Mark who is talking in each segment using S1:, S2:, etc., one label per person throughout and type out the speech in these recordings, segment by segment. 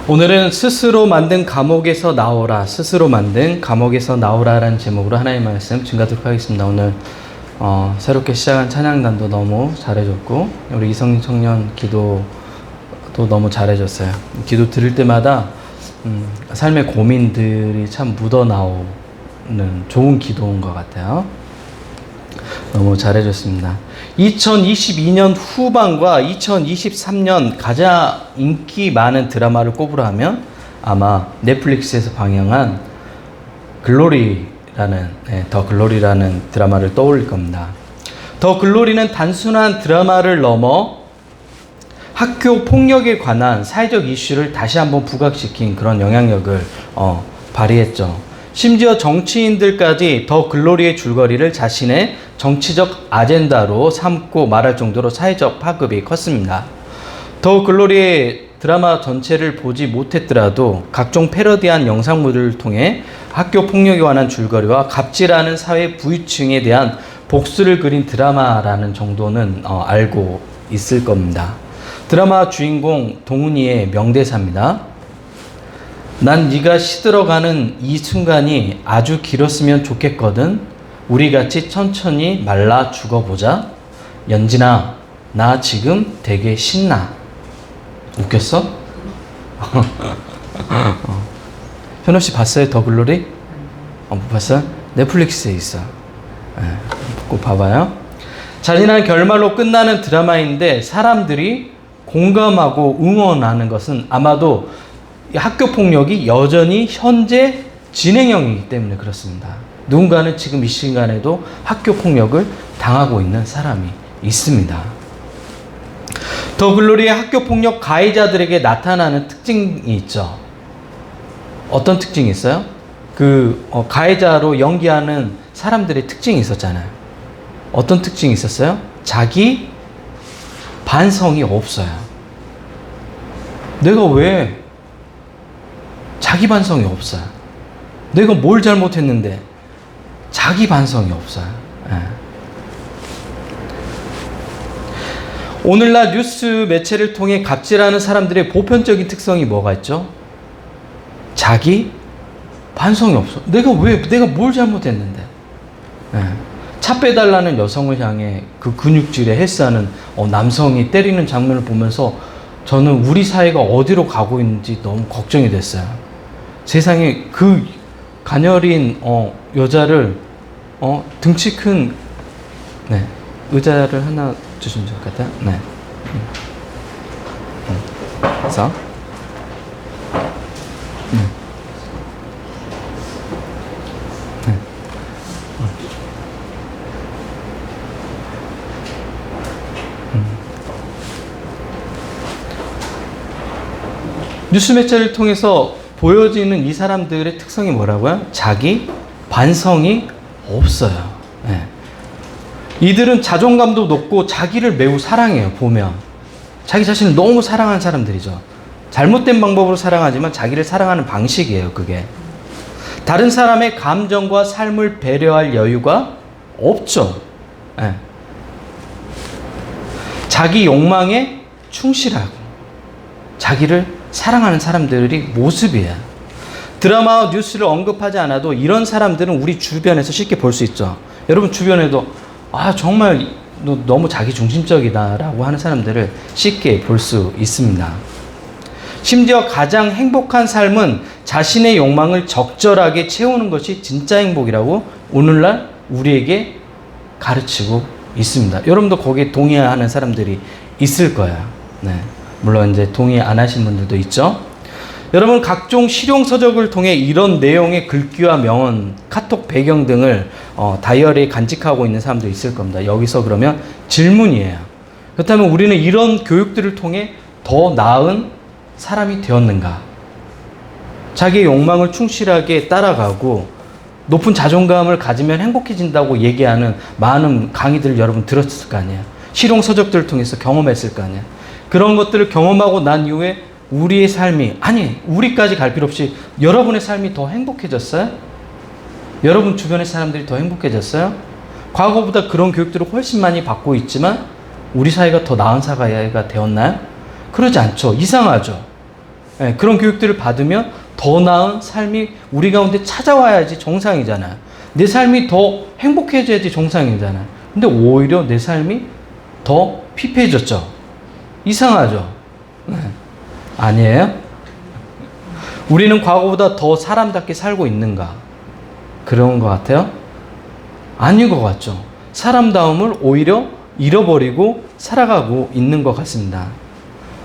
S1: 오늘은 스스로 만든 감옥에서 나오라, 스스로 만든 감옥에서 나오라라는 제목으로 하나님의 말씀 증가하도록 하겠습니다. 오늘 새롭게 시작한 찬양단도 너무 잘해줬고 우리 이성민 청년 기도도 너무 잘해줬어요. 기도 들을 때마다 삶의 고민들이 참 묻어나오는 좋은 기도인 것 같아요. 너무 잘해줬습니다. 2022년 후반과 2023년 가장 인기 많은 드라마를 꼽으라 하면 아마 넷플릭스에서 방영한 글로리라는 더 글로리라는 드라마를 떠올릴 겁니다. 더 글로리는 단순한 드라마를 넘어 학교 폭력에 관한 사회적 이슈를 다시 한번 부각시킨 그런 영향력을 발휘했죠. 심지어 정치인들까지 더 글로리의 줄거리를 자신의 정치적 아젠다로 삼고 말할 정도로 사회적 파급이 컸습니다. 더 글로리의 드라마 전체를 보지 못했더라도 각종 패러디한 영상물을 통해 학교 폭력에 관한 줄거리와 갑질하는 사회 부유층에 대한 복수를 그린 드라마라는 정도는 알고 있을 겁니다. 드라마 주인공 동훈이의 명대사입니다. 난 네가 시들어가는 이 순간이 아주 길었으면 좋겠거든. 우리 같이 천천히 말라 죽어보자. 연진아, 나 지금 되게 신나. 웃겼어? 현우 씨 봤어요? 더 글로리? 못 봤어요? 넷플릭스에 있어. 꼭 봐봐요. 잔인한 결말로 끝나는 드라마인데 사람들이 공감하고 응원하는 것은 아마도 학교 폭력이 여전히 현재 진행형이기 때문에 그렇습니다. 누군가는 지금 이 시간에도 학교 폭력을 당하고 있는 사람이 있습니다. 더 글로리의 학교 폭력 가해자들에게 나타나는 특징이 있죠. 어떤 특징이 있어요? 가해자로 연기하는 사람들의 특징이 있었잖아요. 어떤 특징이 있었어요? 자기 반성이 없어요. 내가 왜 자기 반성이 없어요. 내가 뭘 잘못했는데 자기 반성이 없어요. 오늘날 뉴스 매체를 통해 갑질하는 사람들의 보편적인 특성이 뭐가 있죠? 자기 반성이 없어. 내가 뭘 잘못했는데. 차 빼달라는 여성을 향해 그 근육질에 헬스하는 남성이 때리는 장면을 보면서 저는 우리 사회가 어디로 가고 있는지 너무 걱정이 됐어요. 세상에 그 가녀린 여자를 등치 큰 의자를 하나 주시면 좋을 것 같아요. 네. 그래서 뉴스 매체를 통해서 보여지는 이 사람들의 특성이 뭐라고요? 자기 반성이 없어요. 이들은 자존감도 높고 자기를 매우 사랑해요. 보면 자기 자신을 너무 사랑하는 사람들이죠. 잘못된 방법으로 사랑하지만 자기를 사랑하는 방식이에요. 그게 다른 사람의 감정과 삶을 배려할 여유가 없죠. 자기 욕망에 충실하고 자기를 사랑하는 사람들이 모습이에요. 드라마와 뉴스를 언급하지 않아도 이런 사람들은 우리 주변에서 쉽게 볼 수 있죠. 여러분 주변에도 정말 너무 자기중심적이다 라고 하는 사람들을 쉽게 볼 수 있습니다. 심지어 가장 행복한 삶은 자신의 욕망을 적절하게 채우는 것이 진짜 행복이라고 오늘날 우리에게 가르치고 있습니다. 여러분도 거기에 동의하는 사람들이 있을 거예요. 물론 이제 동의 안 하신 분들도 있죠. 여러분 각종 실용서적을 통해 이런 내용의 글귀와 명언, 카톡 배경 등을 다이어리에 간직하고 있는 사람도 있을 겁니다. 여기서 그러면 질문이에요. 그렇다면 우리는 이런 교육들을 통해 더 나은 사람이 되었는가? 자기의 욕망을 충실하게 따라가고 높은 자존감을 가지면 행복해진다고 얘기하는 많은 강의들을 여러분 들었을 거 아니에요. 실용서적들을 통해서 경험했을 거 아니에요. 그런 것들을 경험하고 난 이후에 우리의 삶이, 우리까지 갈 필요 없이 여러분의 삶이 더 행복해졌어요? 여러분 주변의 사람들이 더 행복해졌어요? 과거보다 그런 교육들을 훨씬 많이 받고 있지만 우리 사회가 더 나은 사회가 되었나요? 그러지 않죠. 이상하죠. 예, 그런 교육들을 받으면 더 나은 삶이 우리 가운데 찾아와야지 정상이잖아요. 내 삶이 더 행복해져야지 정상이잖아요. 근데 오히려 내 삶이 더 피폐해졌죠. 이상하죠? 네. 아니에요? 우리는 과거보다 더 사람답게 살고 있는가? 그런 것 같아요? 아닌 것 같죠. 사람다움을 오히려 잃어버리고 살아가고 있는 것 같습니다.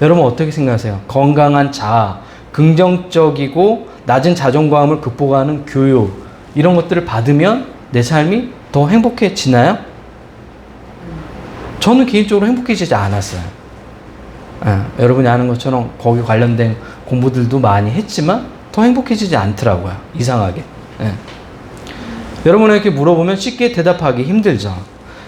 S1: 여러분 어떻게 생각하세요? 건강한 자아, 긍정적이고 낮은 자존감을 극복하는 교육, 이런 것들을 받으면 내 삶이 더 행복해지나요? 저는 개인적으로 행복해지지 않았어요. 여러분이 아는 것처럼 거기 관련된 공부들도 많이 했지만 더 행복해지지 않더라고요. 이상하게. 여러분에게 물어보면 쉽게 대답하기 힘들죠.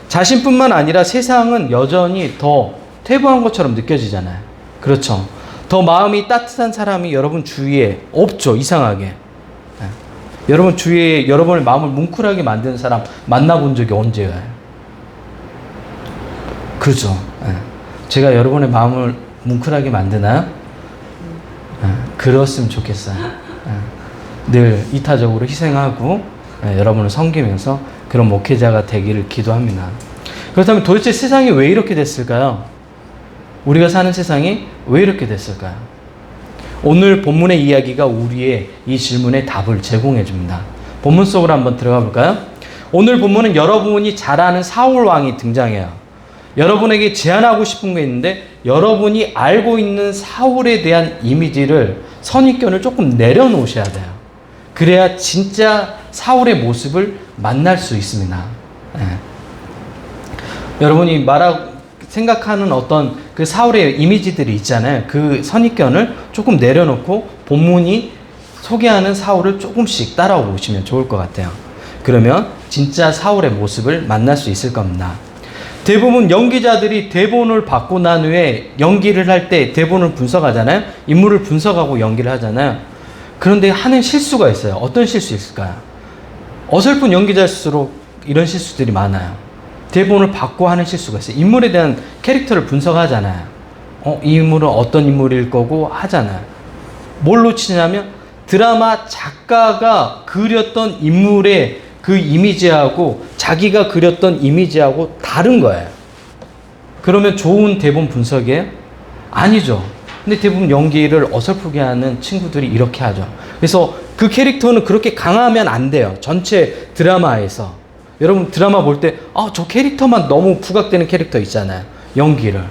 S1: 자신뿐만 아니라 세상은 여전히 더 퇴보한 것처럼 느껴지잖아요. 그렇죠. 더 마음이 따뜻한 사람이 여러분 주위에 없죠. 이상하게. 여러분 주위에 여러분의 마음을 뭉클하게 만드는 사람 만나본 적이 언제예요? 그죠. 제가 여러분의 마음을 뭉클하게 만드나요? 그렇으면 좋겠어요. 늘 이타적으로 희생하고 여러분을 섬기면서 그런 목회자가 되기를 기도합니다. 그렇다면 도대체 세상이 왜 이렇게 됐을까요? 우리가 사는 세상이 왜 이렇게 됐을까요? 오늘 본문의 이야기가 우리의 이 질문에 답을 제공해 줍니다. 본문 속으로 한번 들어가 볼까요? 오늘 본문은 여러분이 잘 아는 사울 왕이 등장해요. 여러분에게 제안하고 싶은 게 있는데 여러분이 알고 있는 사울에 대한 이미지를 선입견을 조금 내려놓으셔야 돼요. 그래야 진짜 사울의 모습을 만날 수 있습니다. 여러분이 생각하는 어떤 그 사울의 이미지들이 있잖아요. 그 선입견을 조금 내려놓고 본문이 소개하는 사울을 조금씩 따라오시면 좋을 것 같아요. 그러면 진짜 사울의 모습을 만날 수 있을 겁니다. 대부분 연기자들이 대본을 받고 난 후에 연기를 할 때 대본을 분석하잖아요. 인물을 분석하고 연기를 하잖아요. 그런데 하는 실수가 있어요. 어떤 실수 있을까요? 어설픈 연기자일수록 이런 실수들이 많아요. 대본을 받고 하는 실수가 있어요. 인물에 대한 캐릭터를 분석하잖아요. 이 인물은 어떤 인물일 거고 하잖아요. 뭘 놓치냐면 드라마 작가가 그렸던 인물의 그 이미지하고 자기가 그렸던 이미지하고 다른 거예요. 그러면 좋은 대본 분석이에요? 아니죠. 근데 대부분 연기를 어설프게 하는 친구들이 이렇게 하죠. 그래서 그 캐릭터는 그렇게 강하면 안 돼요. 전체 드라마에서. 여러분 드라마 볼 때 저 캐릭터만 너무 부각되는 캐릭터 있잖아요. 연기를.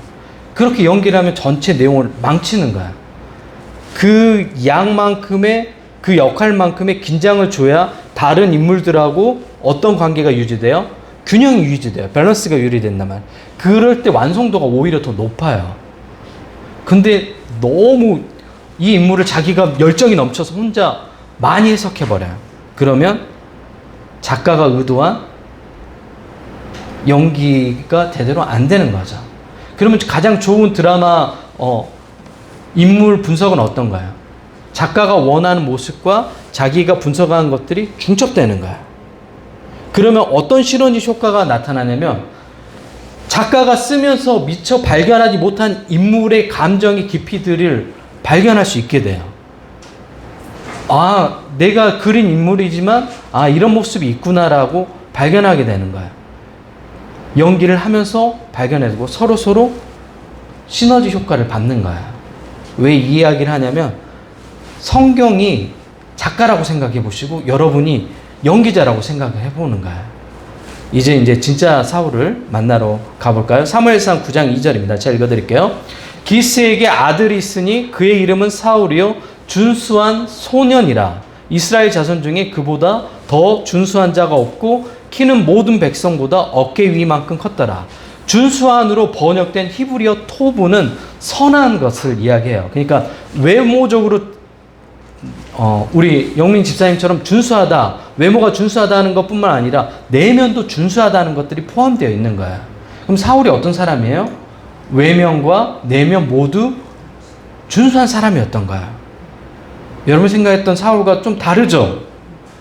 S1: 그렇게 연기를 하면 전체 내용을 망치는 거야. 그 양만큼의 그 역할만큼의 긴장을 줘야 다른 인물들하고 어떤 관계가 유지돼요? 균형이 유지돼요. 밸런스가 유지된단 말이에요. 그럴 때 완성도가 오히려 더 높아요. 근데 너무 이 인물을 자기가 열정이 넘쳐서 혼자 많이 해석해버려요. 그러면 작가가 의도한 연기가 제대로 안 되는 거죠. 그러면 가장 좋은 드라마 인물 분석은 어떤가요? 작가가 원하는 모습과 자기가 분석한 것들이 중첩되는 거예요. 그러면 어떤 시너지 효과가 나타나냐면 작가가 쓰면서 미처 발견하지 못한 인물의 감정의 깊이들을 발견할 수 있게 돼요. 내가 그린 인물이지만 이런 모습이 있구나라고 발견하게 되는 거예요. 연기를 하면서 발견해주고 서로 시너지 효과를 받는 거예요. 왜 이 이야기를 하냐면 성경이 작가라고 생각해 보시고 여러분이 연기자라고 생각해 보는 거예요. 이제 진짜 사울을 만나러 가볼까요? 사무엘상 9장 2절입니다. 제가 읽어드릴게요. 기스에게 아들이 있으니 그의 이름은 사울이요 준수한 소년이라. 이스라엘 자손 중에 그보다 더 준수한 자가 없고 키는 모든 백성보다 어깨 위만큼 컸더라. 준수한으로 번역된 히브리어 토브는 선한 것을 이야기해요. 그러니까 외모적으로 우리 영민 집사님처럼 준수하다, 외모가 준수하다는 것뿐만 아니라 내면도 준수하다는 것들이 포함되어 있는 거예요. 그럼 사울이 어떤 사람이에요? 외면과 내면 모두 준수한 사람이었던 거예요. 여러분 생각했던 사울과 좀 다르죠?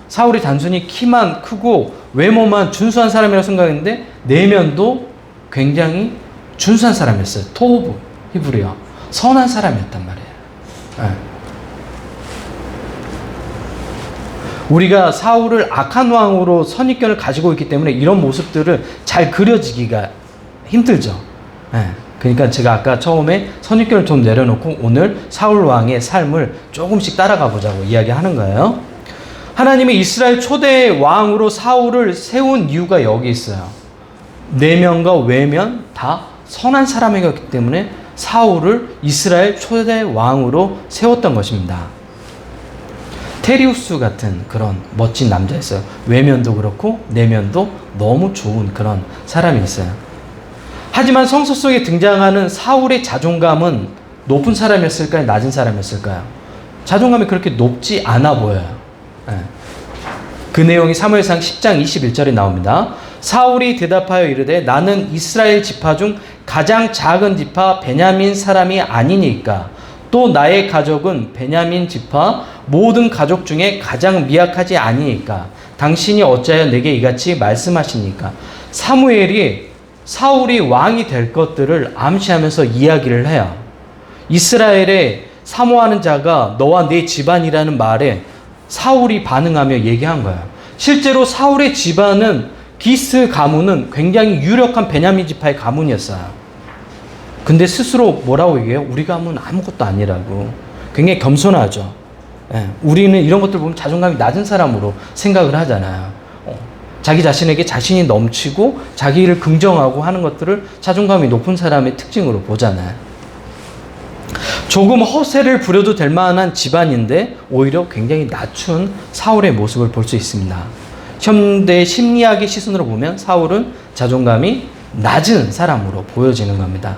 S1: 사울이 단순히 키만 크고 외모만 준수한 사람이라고 생각했는데 내면도 굉장히 준수한 사람이었어요. 토브 히브리어 선한 사람이었단 말이에요. 우리가 사울을 악한 왕으로 선입견을 가지고 있기 때문에 이런 모습들을 잘 그려지기가 힘들죠. 그러니까 제가 아까 처음에 선입견을 좀 내려놓고 오늘 사울 왕의 삶을 조금씩 따라가 보자고 이야기하는 거예요. 하나님이 이스라엘 초대 왕으로 사울을 세운 이유가 여기 있어요. 내면과 외면 다 선한 사람이었기 때문에 사울을 이스라엘 초대 왕으로 세웠던 것입니다. 테리우스 같은 그런 멋진 남자였어요. 외면도 그렇고 내면도 너무 좋은 그런 사람이 있어요. 하지만 성서 속에 등장하는 사울의 자존감은 높은 사람이었을까요? 낮은 사람이었을까요? 자존감이 그렇게 높지 않아 보여요. 그 내용이 사무엘상 10장 21절에 나옵니다. 사울이 대답하여 이르되 나는 이스라엘 지파 중 가장 작은 지파 베냐민 사람이 아니니까 또 나의 가족은 베냐민 지파 모든 가족 중에 가장 미약하지 아니니까 당신이 어찌하여 내게 이같이 말씀하시니까. 사무엘이 사울이 왕이 될 것들을 암시하면서 이야기를 해요. 이스라엘에 사모하는 자가 너와 내 집안이라는 말에 사울이 반응하며 얘기한 거예요. 실제로 사울의 집안은 기스 가문은 굉장히 유력한 베냐민 지파의 가문이었어요. 근데 스스로 뭐라고 얘기해요? 우리 가문은 아무것도 아니라고. 굉장히 겸손하죠. 우리는 이런 것들 보면 자존감이 낮은 사람으로 생각을 하잖아요. 자기 자신에게 자신이 넘치고 자기를 긍정하고 하는 것들을 자존감이 높은 사람의 특징으로 보잖아요. 조금 허세를 부려도 될 만한 집안인데 오히려 굉장히 낮춘 사울의 모습을 볼 수 있습니다. 현대 심리학의 시선으로 보면 사울은 자존감이 낮은 사람으로 보여지는 겁니다.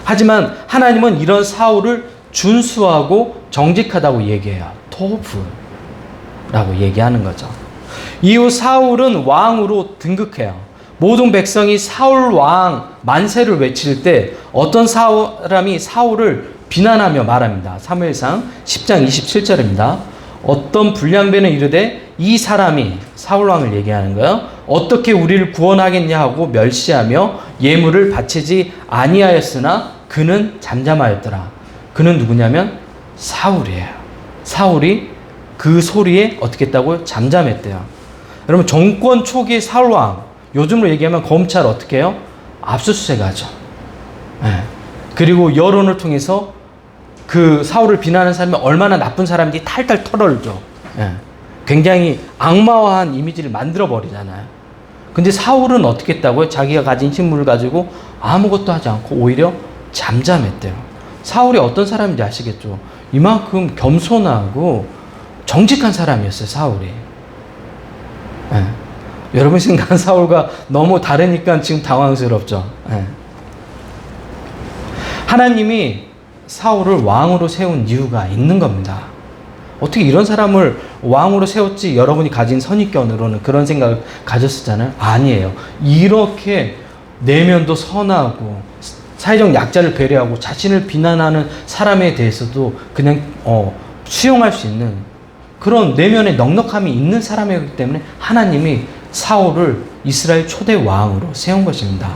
S1: 하지만 하나님은 이런 사울을 준수하고 정직하다고 얘기해요. 토브라고 얘기하는 거죠. 이후 사울은 왕으로 등극해요. 모든 백성이 사울 왕 만세를 외칠 때 어떤 사람이 사울을 비난하며 말합니다. 사무엘상 10장 27절입니다. 어떤 불량배는 이르되 이 사람이 사울 왕을 얘기하는 거예요. 어떻게 우리를 구원하겠냐 하고 멸시하며 예물을 바치지 아니하였으나 그는 잠잠하였더라. 그는 누구냐면 사울이에요. 사울이 그 소리에 어떻게 했다고요? 잠잠했대요. 여러분 정권 초기 사울 왕, 요즘으로 얘기하면 검찰 어떻게 해요? 압수수색하죠. 그리고 여론을 통해서 그 사울을 비난하는 사람이 얼마나 나쁜 사람인지 탈탈 털어올죠. 굉장히 악마화한 이미지를 만들어 버리잖아요. 근데 사울은 어떻게 했다고요? 자기가 가진 힘을 가지고 아무것도 하지 않고 오히려 잠잠했대요. 사울이 어떤 사람인지 아시겠죠? 이만큼 겸손하고 정직한 사람이었어요, 사울이. 여러분 생각한 사울과 너무 다르니까 지금 당황스럽죠. 하나님이 사울을 왕으로 세운 이유가 있는 겁니다. 어떻게 이런 사람을 왕으로 세웠지? 여러분이 가진 선입견으로는 그런 생각을 가졌었잖아요. 아니에요. 이렇게 내면도 선하고 사회적 약자를 배려하고 자신을 비난하는 사람에 대해서도 그냥 수용할 수 있는 그런 내면에 넉넉함이 있는 사람이기 때문에 하나님이 사울을 이스라엘 초대 왕으로 세운 것입니다.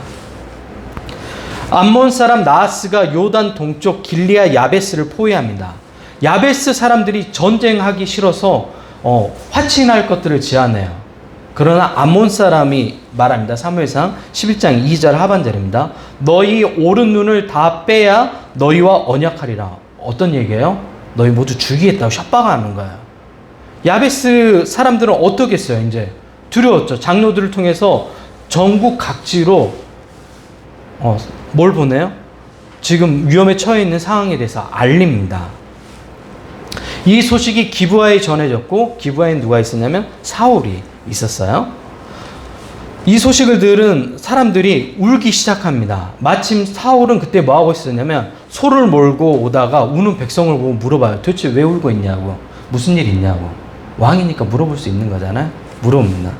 S1: 암몬 사람 나하스가 요단 동쪽 길리아 야베스를 포위합니다. 야베스 사람들이 전쟁하기 싫어서 화친할 것들을 제안해요. 그러나 암몬 사람이 말합니다. 사무엘상 11장 2절 하반절입니다. 너희 오른 눈을 다 빼야 너희와 언약하리라. 어떤 얘기예요? 너희 모두 죽이겠다고 협박하는 거예요. 야베스 사람들은 어떻겠어요? 이제 두려웠죠. 장로들을 통해서 전국 각지로 뭘 보내요? 지금 위험에 처해 있는 상황에 대해서 알립니다. 이 소식이 기브아에 전해졌고 기브아에 누가 있었냐면 사울이 있었어요. 이 소식을 들은 사람들이 울기 시작합니다. 마침 사울은 그때 뭐하고 있었냐면 소를 몰고 오다가 우는 백성을 보고 물어봐요. 도대체 왜 울고 있냐고. 무슨 일 있냐고. 왕이니까 물어볼 수 있는 거잖아요. 물어봅니다.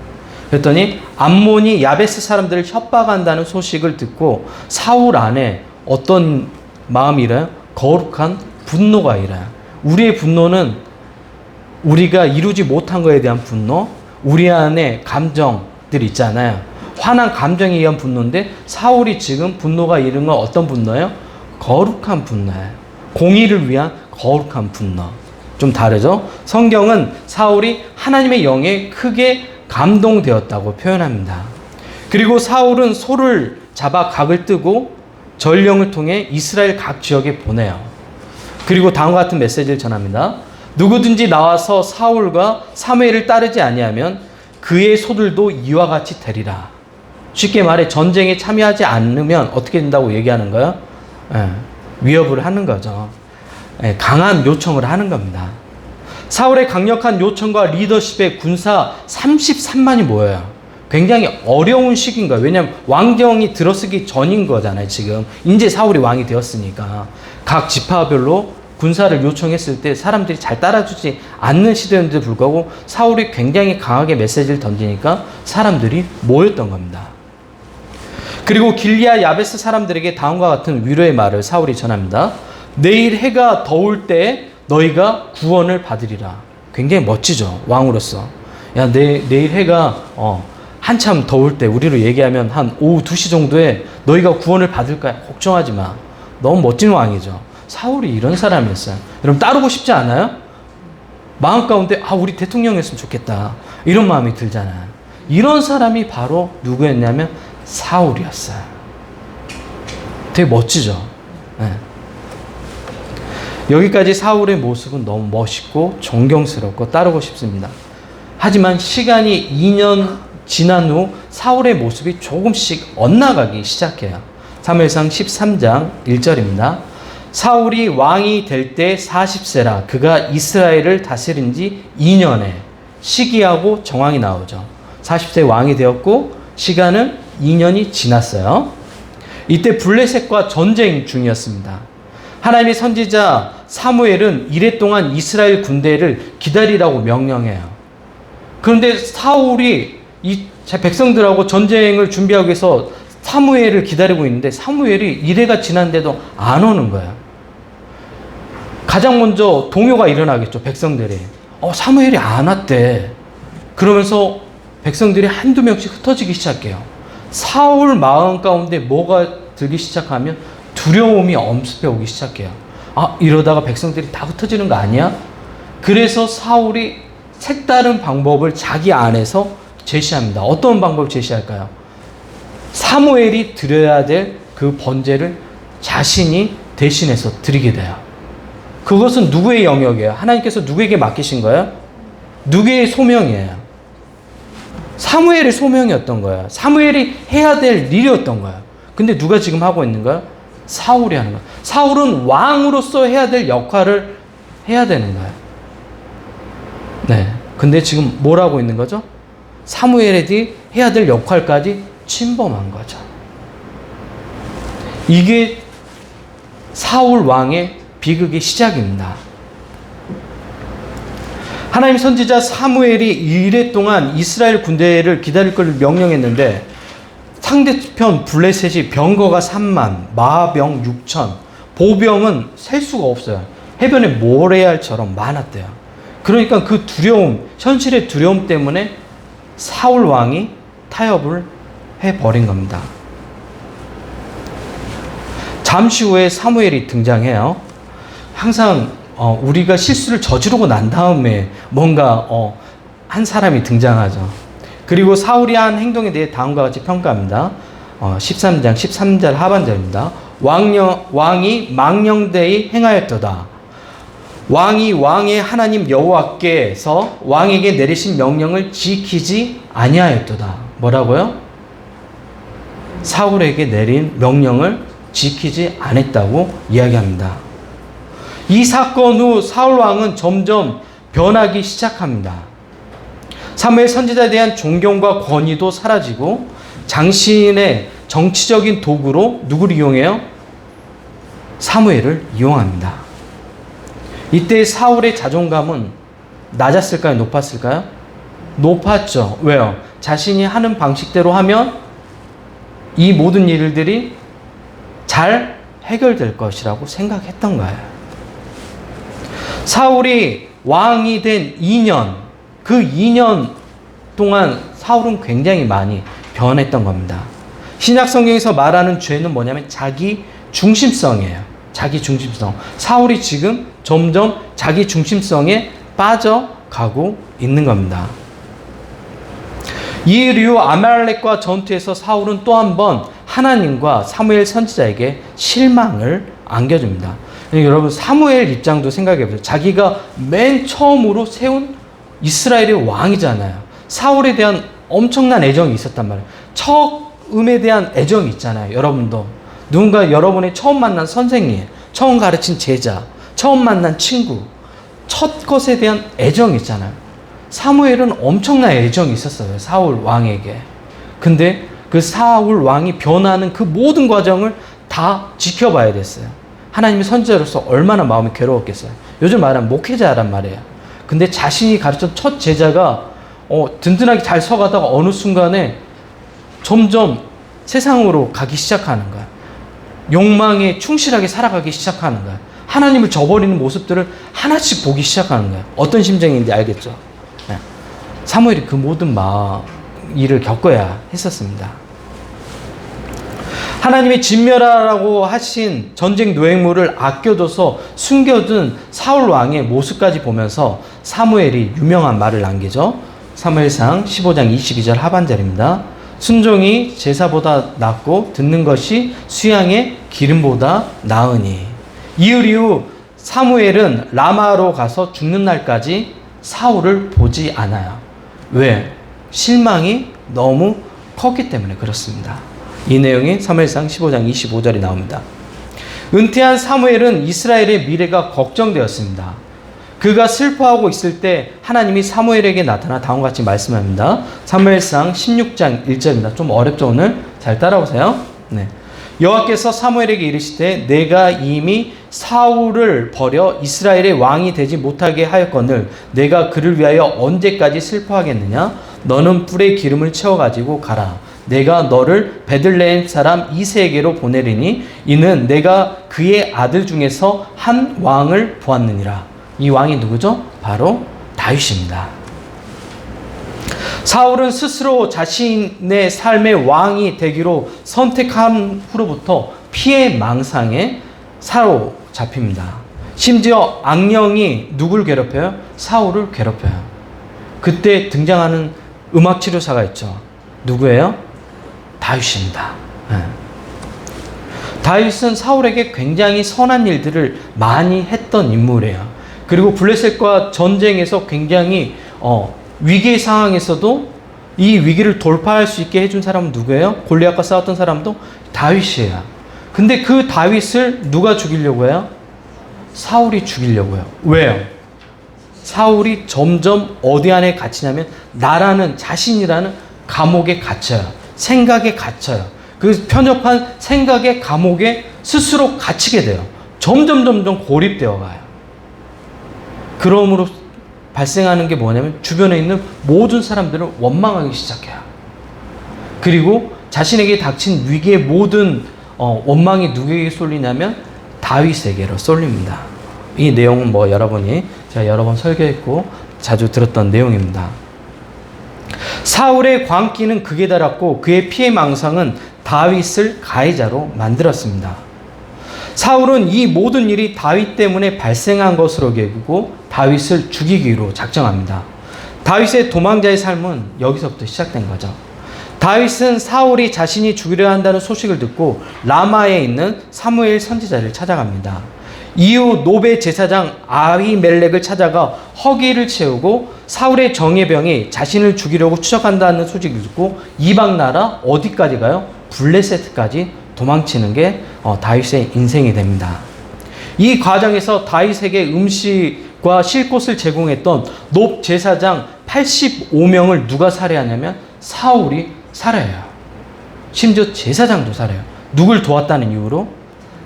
S1: 그랬더니 암몬이 야베스 사람들을 협박한다는 소식을 듣고 사울 안에 어떤 마음이 일어요? 거룩한 분노가 일어요. 우리의 분노는 우리가 이루지 못한 것에 대한 분노, 우리 안에 감정들 있잖아요. 화난 감정에 의한 분노인데 사울이 지금 분노가 이른 건 어떤 분노예요? 거룩한 분노예요. 공의를 위한 거룩한 분노. 좀 다르죠? 성경은 사울이 하나님의 영에 크게 감동되었다고 표현합니다. 그리고 사울은 소를 잡아 각을 뜨고 전령을 통해 이스라엘 각 지역에 보내요. 그리고 다음과 같은 메시지를 전합니다. 누구든지 나와서 사울과 사무엘을 따르지 아니하면 그의 소들도 이와 같이 되리라. 쉽게 말해 전쟁에 참여하지 않으면 어떻게 된다고 얘기하는 거예요? 위협을 하는 거죠. 강한 요청을 하는 겁니다. 사울의 강력한 요청과 리더십에 군사 33만이 모여요. 굉장히 어려운 시기인 거예요. 왜냐하면 왕정이 들어서기 전인 거잖아요. 지금 이제 사울이 왕이 되었으니까 각 지파별로 군사를 요청했을 때 사람들이 잘 따라주지 않는 시대인데도 불구하고 사울이 굉장히 강하게 메시지를 던지니까 사람들이 모였던 겁니다. 그리고 길리앗 야베스 사람들에게 다음과 같은 위로의 말을 사울이 전합니다. 내일 해가 더울 때 너희가 구원을 받으리라. 굉장히 멋지죠. 왕으로서. 야, 내일 해가 한참 더울 때 우리로 얘기하면 한 오후 2시 정도에 너희가 구원을 받을 거야. 걱정하지 마. 너무 멋진 왕이죠. 사울이 이런 사람이었어요. 여러분 따르고 싶지 않아요? 마음 가운데 우리 대통령이었으면 좋겠다. 이런 마음이 들잖아요. 이런 사람이 바로 누구였냐면 사울이었어요. 되게 멋지죠. 네. 여기까지 사울의 모습은 너무 멋있고 존경스럽고 따르고 싶습니다. 하지만 시간이 2년 지난 후 사울의 모습이 조금씩 엇나가기 시작해요. 사무엘상 13장 1절입니다. 사울이 왕이 될 때 40세라 그가 이스라엘을 다스린 지 2년에 시기하고 정황이 나오죠. 40세 왕이 되었고 시간은 2년이 지났어요. 이때 블레셋과 전쟁 중이었습니다. 하나님의 선지자 사무엘은 이래 동안 이스라엘 군대를 기다리라고 명령해요. 그런데 사울이 이 백성들하고 전쟁을 준비하기 위해서 사무엘을 기다리고 있는데 사무엘이 이래가 지났는데도 안 오는 거야. 가장 먼저 동요가 일어나겠죠. 백성들이. 사무엘이 안 왔대. 그러면서 백성들이 한두 명씩 흩어지기 시작해요. 사울 마음 가운데 뭐가 들기 시작하면 두려움이 엄습해 오기 시작해요. 이러다가 백성들이 다 흩어지는 거 아니야? 그래서 사울이 색다른 방법을 자기 안에서 제시합니다. 어떤 방법을 제시할까요? 사무엘이 드려야 될 그 번제를 자신이 대신해서 드리게 돼요. 그것은 누구의 영역이에요? 하나님께서 누구에게 맡기신 거예요? 누구의 소명이에요? 사무엘의 소명이었던 거예요. 사무엘이 해야 될 일이었던 거예요. 근데 누가 지금 하고 있는 거예요? 사울이 하는 거예요. 사울은 왕으로서 해야 될 역할을 해야 되는 거예요. 네. 근데 지금 뭘 하고 있는 거죠? 사무엘이 해야 될 역할까지 침범한 거죠. 이게 사울 왕의 비극의 시작입니다. 하나님 선지자 사무엘이 이래 동안 이스라엘 군대를 기다릴 걸 명령했는데 상대편 블레셋이 병거가 3만, 마병 6천, 보병은 셀 수가 없어요. 해변의 모래알처럼 많았대요. 그러니까 그 두려움, 현실의 두려움 때문에 사울 왕이 타협을 해버린 겁니다. 잠시 후에 사무엘이 등장해요. 항상 우리가 실수를 저지르고 난 다음에 뭔가 한 사람이 등장하죠. 그리고 사울이 한 행동에 대해 다음과 같이 평가합니다. 13장 13절 하반절입니다. 왕이 망령되이 행하였도다. 왕이 왕의 하나님 여호와께서 왕에게 내리신 명령을 지키지 아니하였도다. 뭐라고요? 사울에게 내린 명령을 지키지 않았다고 이야기합니다. 이 사건 후 사울 왕은 점점 변하기 시작합니다. 사무엘 선지자에 대한 존경과 권위도 사라지고 장신의 정치적인 도구로 누구를 이용해요? 사무엘을 이용합니다. 이때 사울의 자존감은 낮았을까요? 높았을까요? 높았죠. 왜요? 자신이 하는 방식대로 하면 이 모든 일들이 잘 해결될 것이라고 생각했던 거예요. 사울이 왕이 된 2년, 그 2년 동안 사울은 굉장히 많이 변했던 겁니다. 신약 성경에서 말하는 죄는 뭐냐면 자기 중심성이에요. 자기 중심성. 사울이 지금 점점 자기 중심성에 빠져가고 있는 겁니다. 이후 아말렉과 전투에서 사울은 또 한 번 하나님과 사무엘 선지자에게 실망을 안겨줍니다. 여러분, 사무엘 입장도 생각해보세요. 자기가 맨 처음으로 세운 이스라엘의 왕이잖아요. 사울에 대한 엄청난 애정이 있었단 말이에요. 처음에 대한 애정이 있잖아요. 여러분도 누군가 여러분이 처음 만난 선생님, 처음 가르친 제자, 처음 만난 친구, 첫 것에 대한 애정이 있잖아요. 사무엘은 엄청난 애정이 있었어요. 사울 왕에게. 근데 그 사울 왕이 변하는 그 모든 과정을 다 지켜봐야 됐어요. 하나님의 선지자로서 얼마나 마음이 괴로웠겠어요. 요즘 말하면 목회자란 말이에요. 근데 자신이 가르쳤던 첫 제자가 든든하게 잘 서가다가 어느 순간에 점점 세상으로 가기 시작하는 거야. 욕망에 충실하게 살아가기 시작하는 거야. 하나님을 저버리는 모습들을 하나씩 보기 시작하는 거야. 어떤 심정인지 알겠죠? 네. 사무엘이 그 모든 일을 겪어야 했었습니다. 하나님이 진멸하라고 하신 전쟁 노획물을 아껴둬서 숨겨둔 사울 왕의 모습까지 보면서 사무엘이 유명한 말을 남기죠. 사무엘상 15장 22절 하반절입니다. 순종이 제사보다 낫고 듣는 것이 수양의 기름보다 나으니. 이후 사무엘은 라마로 가서 죽는 날까지 사울을 보지 않아요. 왜? 실망이 너무 컸기 때문에 그렇습니다. 이 내용이 사무엘상 15장 25절이 나옵니다. 은퇴한 사무엘은 이스라엘의 미래가 걱정되었습니다. 그가 슬퍼하고 있을 때 하나님이 사무엘에게 나타나 다음과 같이 말씀합니다. 사무엘상 16장 1절입니다. 좀 어렵죠 오늘? 잘 따라오세요. 네. 여호와께서 사무엘에게 이르시되 내가 이미 사울을 버려 이스라엘의 왕이 되지 못하게 하였거늘 내가 그를 위하여 언제까지 슬퍼하겠느냐? 너는 뿔에 기름을 채워가지고 가라. 내가 너를 베들레헴 사람 이새에게로 보내리니 이는 내가 그의 아들 중에서 한 왕을 보았느니라. 이 왕이 누구죠? 바로 다윗입니다. 사울은 스스로 자신의 삶의 왕이 되기로 선택한 후로부터 피해망상에 사로잡힙니다. 심지어 악령이 누굴 괴롭혀요? 사울을 괴롭혀요. 그때 등장하는 음악치료사가 있죠. 누구예요? 다윗입니다. 네. 다윗은 사울에게 굉장히 선한 일들을 많이 했던 인물이에요. 그리고 블레셋과 전쟁에서 굉장히 위기의 상황에서도 이 위기를 돌파할 수 있게 해준 사람은 누구예요? 골리앗과 싸웠던 사람도 다윗이에요. 근데 그 다윗을 누가 죽이려고 해요? 사울이 죽이려고 해요. 왜요? 사울이 점점 어디 안에 갇히냐면 나라는 자신이라는 감옥에 갇혀요. 생각에 갇혀요. 그 편협한 생각의 감옥에 스스로 갇히게 돼요. 점점 고립되어 가요. 그러므로 발생하는 게 뭐냐면 주변에 있는 모든 사람들을 원망하기 시작해요. 그리고 자신에게 닥친 위기의 모든 원망이 누구에게 쏠리냐면 다윗에게로 쏠립니다. 이 내용은 여러분이 제가 여러 번 설교했고 자주 들었던 내용입니다. 사울의 광기는 극에 달았고 그의 피해망상은 다윗을 가해자로 만들었습니다. 사울은 이 모든 일이 다윗 때문에 발생한 것으로 여기고 다윗을 죽이기로 작정합니다. 다윗의 도망자의 삶은 여기서부터 시작된 거죠. 다윗은 사울이 자신이 죽이려 한다는 소식을 듣고 라마에 있는 사무엘 선지자를 찾아갑니다. 이후 노베 제사장 아히멜렉을 찾아가 허기를 채우고 사울의 정예병이 자신을 죽이려고 추적한다는 소식을 듣고 이방 나라 어디까지 가요? 블레셋까지 도망치는 게 다윗의 인생이 됩니다. 이 과정에서 다윗에게 음식과 쉴 곳을 제공했던 높 제사장 85명을 누가 살해하냐면 사울이 살해해요. 심지어 제사장도 살해해요. 누굴 도왔다는 이유로?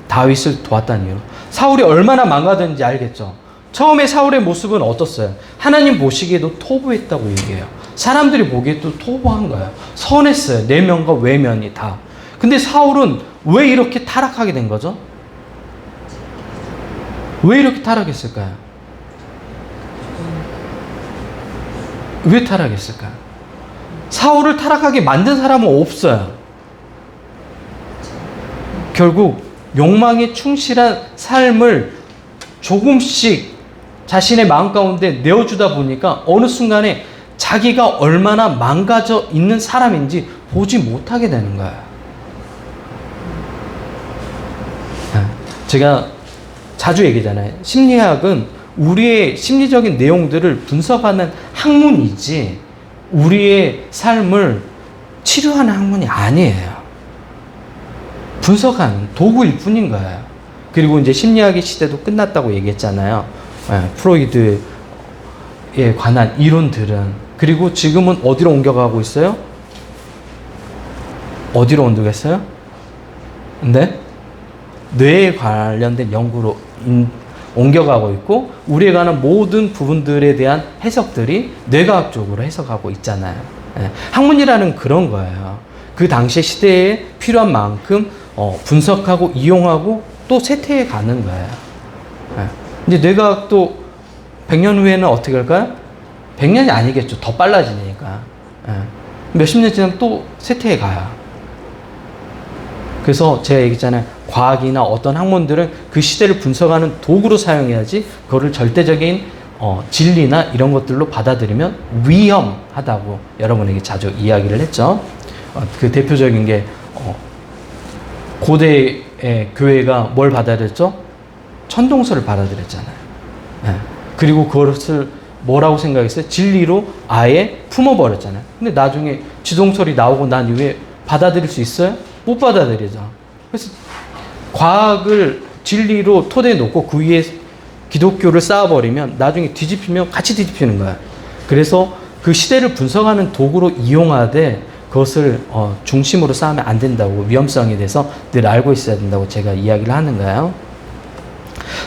S1: 다윗을 도왔다는 이유로. 사울이 얼마나 망가졌는지 알겠죠? 처음에 사울의 모습은 어떻어요? 하나님 보시기에도 토부했다고 얘기해요. 사람들이 보기에도 토부한 거예요. 선했어요. 내면과 외면이 다. 근데 사울은 왜 이렇게 타락하게 된 거죠? 왜 이렇게 타락했을까요? 왜 타락했을까요? 사울을 타락하게 만든 사람은 없어요. 결국 욕망에 충실한 삶을 조금씩 자신의 마음 가운데 내어주다 보니까 어느 순간에 자기가 얼마나 망가져 있는 사람인지 보지 못하게 되는 거예요. 제가 자주 얘기하잖아요. 심리학은 우리의 심리적인 내용들을 분석하는 학문이지 우리의 삶을 치료하는 학문이 아니에요. 분석하는 도구일 뿐인 거예요. 그리고 이제 심리학의 시대도 끝났다고 얘기했잖아요. 프로이드에 관한 이론들은. 그리고 지금은 어디로 옮겨가고 있어요? 어디로 옮겨갔어요? 네? 뇌에 관련된 연구로 옮겨가고 있고 우리에 관한 모든 부분들에 대한 해석들이 뇌과학적으로 해석하고 있잖아요. 학문이라는 그런 거예요. 그 당시의 시대에 필요한 만큼 분석하고 이용하고 또 쇠퇴해 가는 거예요. 이제 뇌과학도 100년 후에는 어떻게 할까요? 100년이 아니겠죠. 더 빨라지니까. 몇십 년 지나면 또 쇠퇴해 가요. 그래서 제가 얘기했잖아요. 과학이나 어떤 학문들은 그 시대를 분석하는 도구로 사용해야지 그거를 절대적인 진리나 이런 것들로 받아들이면 위험하다고 여러분에게 자주 이야기를 했죠. 그 대표적인 게 고대의 교회가 뭘 받아들였죠? 천동설을 받아들였잖아요. 그리고 그것을 뭐라고 생각했어요? 진리로 아예 품어버렸잖아요. 근데 나중에 지동설이 나오고 난 이후에 받아들일 수 있어요? 못 받아들이죠. 그래서 과학을 진리로 토대에 놓고 그 위에 기독교를 쌓아버리면 나중에 뒤집히면 같이 뒤집히는 거야. 그래서 그 시대를 분석하는 도구로 이용하되 그것을 중심으로 쌓으면 안 된다고, 위험성에 대해서 늘 알고 있어야 된다고 제가 이야기를 하는 거예요.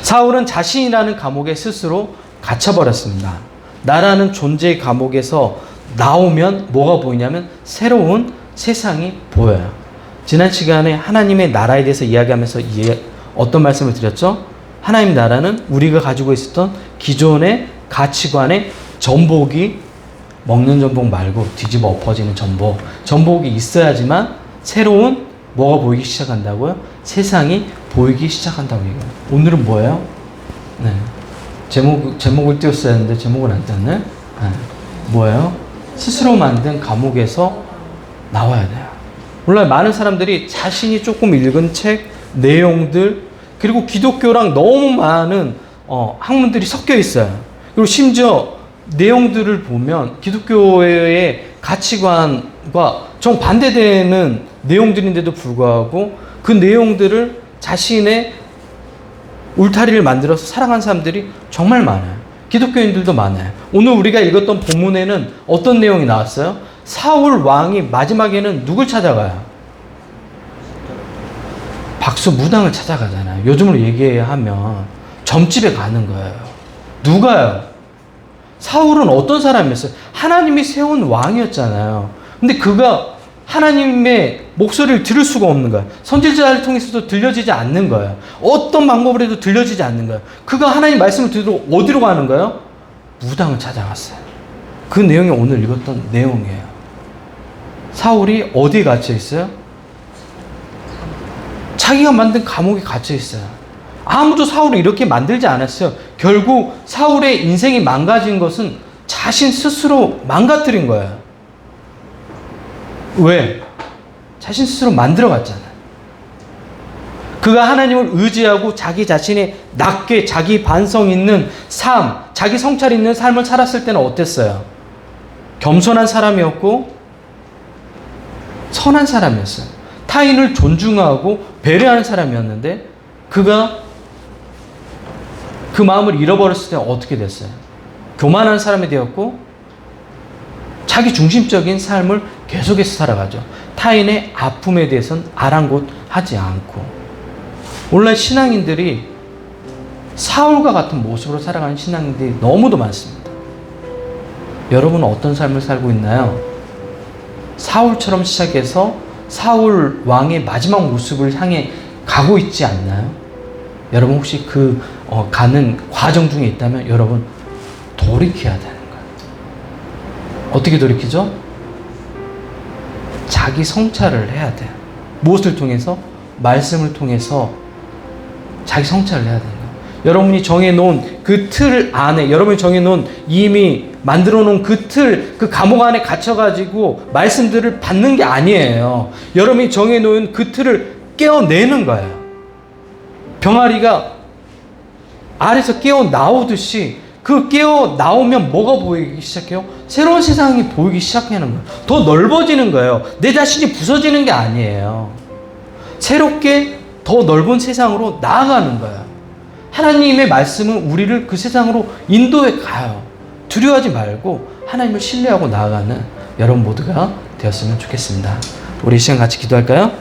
S1: 사울은 자신이라는 감옥에 스스로 갇혀버렸습니다. 나라는 존재의 감옥에서 나오면 뭐가 보이냐면 새로운 세상이 보여요. 지난 시간에 하나님의 나라에 대해서 이야기하면서 어떤 말씀을 드렸죠? 하나님 나라는 우리가 가지고 있었던 기존의 가치관의 전복이 먹는 전복 말고 뒤집어 엎어지는 전복이 있어야지만 새로운 뭐가 보이기 시작한다고요? 세상이 보이기 시작한다고 얘기해요. 오늘은 뭐예요? 네. 제목을 띄웠어야 했는데 제목을 안 띄웠네? 네. 뭐예요? 스스로 만든 감옥에서 나와야 돼요. 물론 많은 사람들이 자신이 조금 읽은 책, 내용들, 그리고 기독교랑 너무 많은 학문들이 섞여 있어요. 그리고 심지어 내용들을 보면 기독교의 가치관과 정반대되는 내용들인데도 불구하고 그 내용들을 자신의 울타리를 만들어서 살아가는 사람들이 정말 많아요. 기독교인들도 많아요. 오늘 우리가 읽었던 본문에는 어떤 내용이 나왔어요? 사울 왕이 마지막에는 누굴 찾아가요? 박수 무당을 찾아가잖아요. 요즘으로 얘기하면 점집에 가는 거예요. 누가요? 사울은 어떤 사람이었어요? 하나님이 세운 왕이었잖아요. 근데 그가 하나님의 목소리를 들을 수가 없는 거예요. 선지자를 통해서도 들려지지 않는 거예요. 어떤 방법으로 해도 들려지지 않는 거예요. 그가 하나님 말씀을 들으러 어디로 가는 거예요? 무당을 찾아갔어요. 그 내용이 오늘 읽었던 내용이에요. 사울이 어디에 갇혀 있어요? 자기가 만든 감옥에 갇혀 있어요. 아무도 사울을 이렇게 만들지 않았어요. 결국 사울의 인생이 망가진 것은 자신 스스로 망가뜨린 거예요. 왜? 자신 스스로 만들어갔잖아요. 그가 하나님을 의지하고 자기 자신의 낮게 자기 반성 있는 삶, 자기 성찰 있는 삶을 살았을 때는 어땠어요? 겸손한 사람이었고 선한 사람이었어요. 타인을 존중하고 배려하는 사람이었는데 그가 그 마음을 잃어버렸을 때 어떻게 됐어요? 교만한 사람이 되었고 자기 중심적인 삶을 계속해서 살아가죠. 타인의 아픔에 대해서는 아랑곳하지 않고. 오늘날 신앙인들이 사울과 같은 모습으로 살아가는 신앙인들이 너무도 많습니다. 여러분은 어떤 삶을 살고 있나요? 사울처럼 시작해서 사울 왕의 마지막 모습을 향해 가고 있지 않나요? 여러분 혹시 가는 과정 중에 있다면 여러분 돌이켜야 되는 거예요. 어떻게 돌이키죠? 자기 성찰을 해야 돼요. 무엇을 통해서? 말씀을 통해서 자기 성찰을 해야 되는 거예요. 여러분이 정해놓은 그 틀 안에, 여러분이 정해놓은 이미 만들어놓은 그 틀, 그 감옥 안에 갇혀가지고 말씀들을 받는 게 아니에요. 여러분이 정해놓은 그 틀을 깨어내는 거예요. 병아리가 알에서 깨어나오듯이 그 깨어나오면 뭐가 보이기 시작해요? 새로운 세상이 보이기 시작하는 거예요. 더 넓어지는 거예요. 내 자신이 부서지는 게 아니에요. 새롭게 더 넓은 세상으로 나아가는 거예요. 하나님의 말씀은 우리를 그 세상으로 인도해 가요. 두려워하지 말고 하나님을 신뢰하고 나아가는 여러분 모두가 되었으면 좋겠습니다. 우리 이 시간 같이 기도할까요?